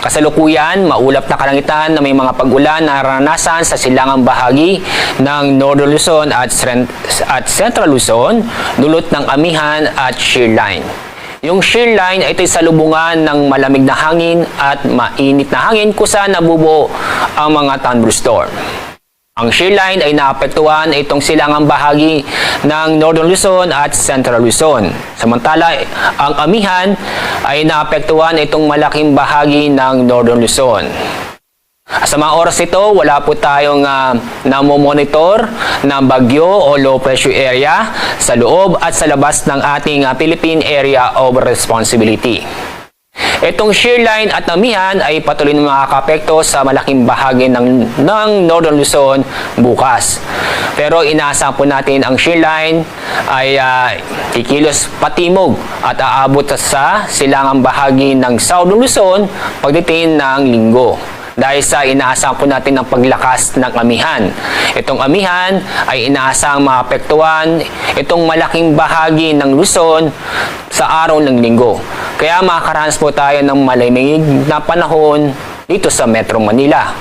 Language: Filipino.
Kasalukuyan, maulap na kalangitan na may mga pag-ulan na naranasan sa silangang bahagi ng Northern Luzon at Central Luzon, dulot ng amihan at shear line. Yung shear line ay ito'y salubungan ng malamig na hangin at mainit na hangin kung saan nabubuo ang mga thunderstorm. Ang shear line ay naapektuhan itong silangang bahagi ng Northern Luzon at Central Luzon. Samantala, ang amihan ay naapektuhan itong malaking bahagi ng Northern Luzon. Sa mga oras ito, wala po tayong namomonitor na bagyo o low pressure area sa loob at sa labas ng ating Philippine Area of Responsibility. Itong shear line at amihan ay patuloy na makakapekto sa malaking bahagi ng Northern Luzon bukas. Pero inaasahan po natin ang shear line ay kikilos patimog at aabot sa silangang bahagi ng Southern Luzon pagdating ng linggo. Dahil sa inaasahan po natin ang paglakas ng amihan. Itong amihan ay inaasahang maapektuhan itong malaking bahagi ng Luzon sa araw ng linggo. Kaya makakaranas po tayo ng malamig na panahon dito sa Metro Manila.